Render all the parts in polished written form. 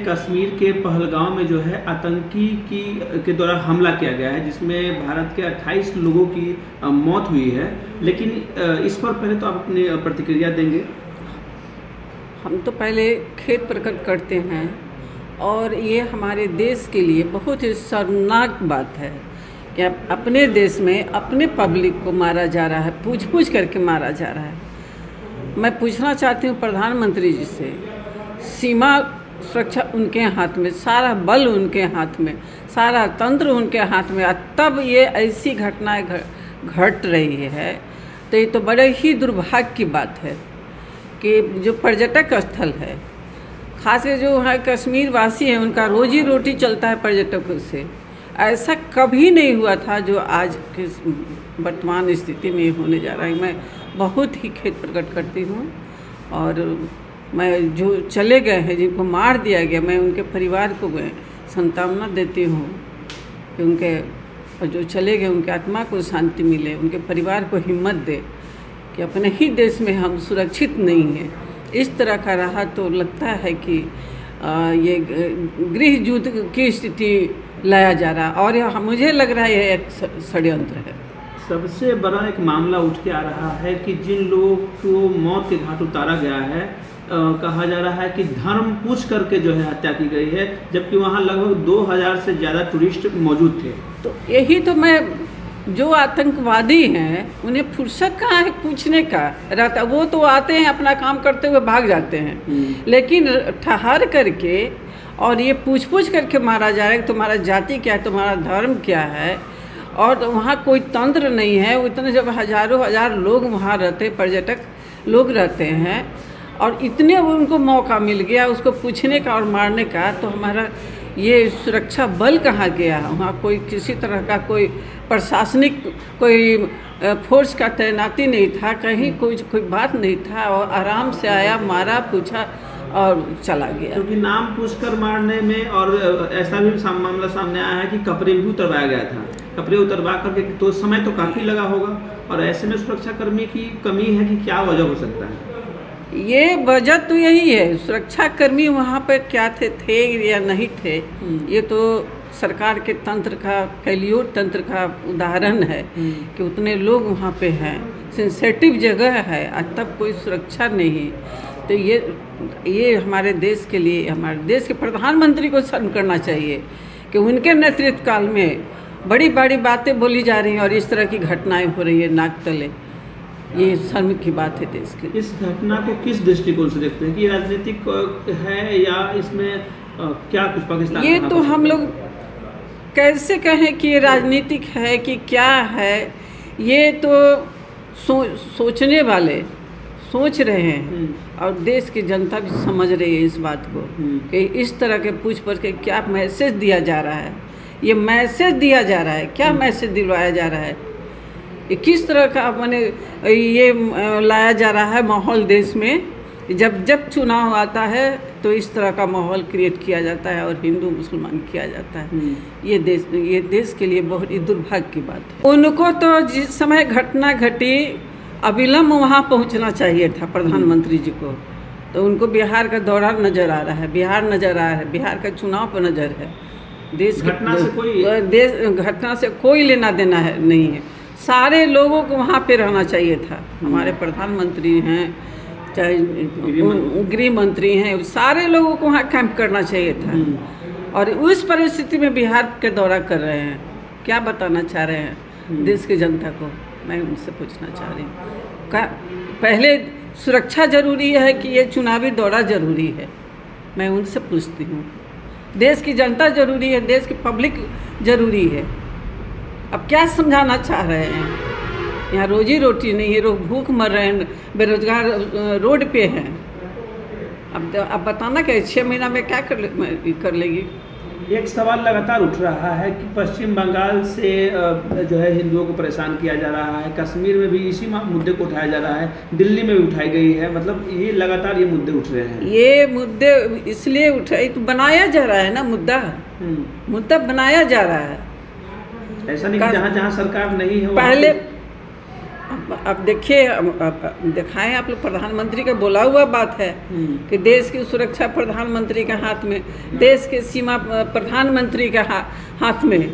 कश्मीर के पहलगाम में जो है आतंकी के द्वारा हमला किया गया है, जिसमें भारत के 28 लोगों की मौत हुई है। लेकिन इस पर पहले तो आप अपनी प्रतिक्रिया देंगे। हम तो पहले खेद प्रकट करते हैं और ये हमारे देश के लिए बहुत ही शर्मनाक बात है कि अपने देश में अपने पब्लिक को मारा जा रहा है, पूछ करके मारा जा रहा है। मैं पूछना चाहती हूँ प्रधानमंत्री जी से, सीमा सुरक्षा उनके हाथ में, सारा बल उनके हाथ में, सारा तंत्र उनके हाथ में, तब ये ऐसी घटनाएं घट रही है। तो ये तो बड़े ही दुर्भाग्य की बात है कि जो पर्यटक स्थल है, खासकर जो है कश्मीर वासी हैं, उनका रोजी रोटी चलता है पर्यटकों से। ऐसा कभी नहीं हुआ था जो आज के वर्तमान स्थिति में होने जा रहा है। मैं बहुत ही खेद प्रकट करती हूँ और मैं जो चले गए हैं, जिनको मार दिया गया, मैं उनके परिवार को सांत्वना देती हूँ कि उनके जो चले गए उनके आत्मा को शांति मिले, उनके परिवार को हिम्मत दे कि अपने ही देश में हम सुरक्षित नहीं हैं। इस तरह का रहा तो लगता है कि ये गृह युद्ध की स्थिति लाया जा रहा है और मुझे लग रहा है ये एक षड्यंत्र है। सबसे बड़ा एक मामला उठ के आ रहा है कि जिन लोगों को मौत के घाट उतारा गया है, कहा जा रहा है कि धर्म पूछ करके जो है हत्या की गई है, जबकि वहाँ लगभग 2000 से ज़्यादा टूरिस्ट मौजूद थे। तो यही तो मैं, जो आतंकवादी हैं उन्हें फुर्सत कहाँ है पूछने का रहता। वो तो आते हैं अपना काम करते हुए भाग जाते हैं, लेकिन ठहर करके और ये पूछ करके मारा जा रहा है कि तुम्हारा जाति क्या है, तुम्हारा धर्म क्या है। और वहाँ कोई तंत्र नहीं है। इतने जब हजारों हजार लोग वहाँ रहते, पर्यटक लोग रहते हैं और इतने उनको मौका मिल गया उसको पूछने का और मारने का, तो हमारा ये सुरक्षा बल कहाँ गया? वहाँ कोई किसी तरह का कोई प्रशासनिक कोई फोर्स का तैनाती नहीं था, कहीं कोई बात नहीं था और आराम से आया, मारा, पूछा और चला गया। क्योंकि नाम पूछकर मारने में, और ऐसा भी मामला सामने आया है कि कपड़े भी उतरवाया गया था। कपड़े उतरवा करके तो समय तो काफ़ी लगा होगा, और ऐसे में सुरक्षाकर्मी की कमी है कि क्या वजह हो सकता है? ये वजह तो यही है, सुरक्षाकर्मी वहाँ पर क्या थे या नहीं थे, ये तो सरकार के तंत्र का, फेल्योर तंत्र का उदाहरण है कि उतने लोग वहाँ पे हैं, सेंसिटिव जगह है और तब कोई सुरक्षा नहीं। तो ये हमारे देश के लिए, हमारे देश के प्रधानमंत्री को शर्म करना चाहिए कि उनके नेतृत्व काल में बड़ी बड़ी बातें बोली जा रही हैं और इस तरह की घटनाएं हो रही है नाक तले। ये शर्म की बात है देश की। इस घटना को किस दृष्टिकोण से देखते हैं कि राजनीतिक है या इसमें क्या कुछ पाकिस्तान? ये तो हम लोग कैसे कहें कि राजनीतिक है कि क्या है, ये तो सोचने वाले सोच रहे हैं और देश की जनता भी समझ रही है इस बात को कि इस तरह के पूछ के क्या मैसेज दिया जा रहा है। ये मैसेज दिया जा रहा है, क्या मैसेज दिलवाया जा रहा है, ये किस तरह का माने ये लाया जा रहा है माहौल देश में। जब चुनाव आता है तो इस तरह का माहौल क्रिएट किया जाता है और हिंदू मुसलमान किया जाता है। ये देश के लिए बहुत ही दुर्भाग्य की बात है। उनको तो जिस समय घटना घटी अविलंब वहाँ पहुँचना चाहिए था प्रधानमंत्री जी को। तो उनको बिहार का दौरा नज़र आ रहा है, बिहार नज़र आ रहा है, बिहार का चुनाव पर नज़र है। देश घटना से कोई लेना देना है नहीं है। सारे लोगों को वहाँ पे रहना चाहिए था। हमारे प्रधानमंत्री हैं, चाहे गृह मंत्री हैं, सारे लोगों को वहाँ कैंप करना चाहिए था। और उस परिस्थिति में बिहार के दौरा कर रहे हैं, क्या बताना चाह रहे हैं देश की जनता को? मैं उनसे पूछना चाह रही हूँ, पहले सुरक्षा जरूरी है कि ये चुनावी दौरा जरूरी है? मैं उनसे पूछती हूँ। देश की जनता जरूरी है, देश की पब्लिक जरूरी है। अब क्या समझाना चाह रहे हैं? यहाँ रोजी रोटी नहीं है, लोग भूख मर रहे हैं, बेरोजगार रोड पे हैं। अब बताना क्या 6 महीना में क्या कर लेगी? एक सवाल लगातार उठ रहा है कि पश्चिम बंगाल से जो है हिंदुओं को परेशान किया जा रहा है, कश्मीर में भी इसी मुद्दे को उठाया जा रहा है, दिल्ली में भी उठाई गई है। मतलब ये लगातार ये मुद्दे उठ रहे हैं। ये मुद्दे इसलिए उठाए तो बनाया जा रहा है ना, मुद्दा बनाया जा रहा है। ऐसा नहीं कि जहाँ सरकार नहीं है पहले अब देखिए, अब दिखाएं आप लोग, प्रधानमंत्री का बोला हुआ बात है कि देश की सुरक्षा प्रधानमंत्री के हाथ में, देश के सीमा प्रधानमंत्री के हाथ में।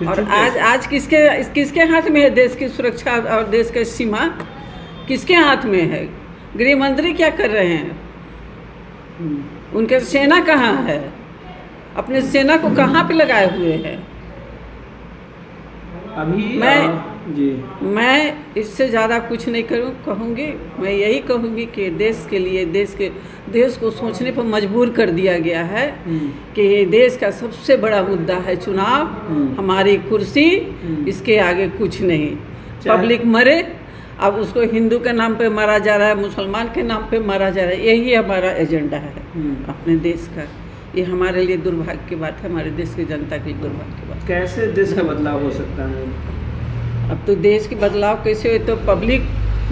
और आज किसके हाथ में है देश की सुरक्षा और देश की सीमा? किसके हाथ में है? गृह मंत्री क्या कर रहे हैं? उनके सेना कहाँ है? अपने सेना को कहाँ पे लगाए हुए हैं? अभी मैं इससे ज़्यादा कुछ नहीं कहूँगी। मैं यही कहूँगी कि देश के लिए, देश को सोचने पर मजबूर कर दिया गया है कि देश का सबसे बड़ा मुद्दा है चुनाव, हमारी कुर्सी, इसके आगे कुछ नहीं। पब्लिक मरे, अब उसको हिंदू के नाम पे मारा जा रहा है, मुसलमान के नाम पे मारा जा रहा है, यही हमारा एजेंडा है अपने देश का। ये हमारे लिए दुर्भाग्य की बात है, हमारे देश की जनता के लिए दुर्भाग्य की बात। कैसे देश का बदलाव हो सकता है? अब तो देश के बदलाव कैसे हो? तो पब्लिक,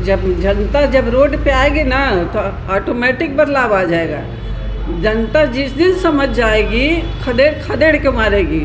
जब जनता जब रोड पे आएगी ना, तो ऑटोमेटिक बदलाव आ जाएगा। जनता जिस दिन समझ जाएगी, खदेड़ के मारेगी।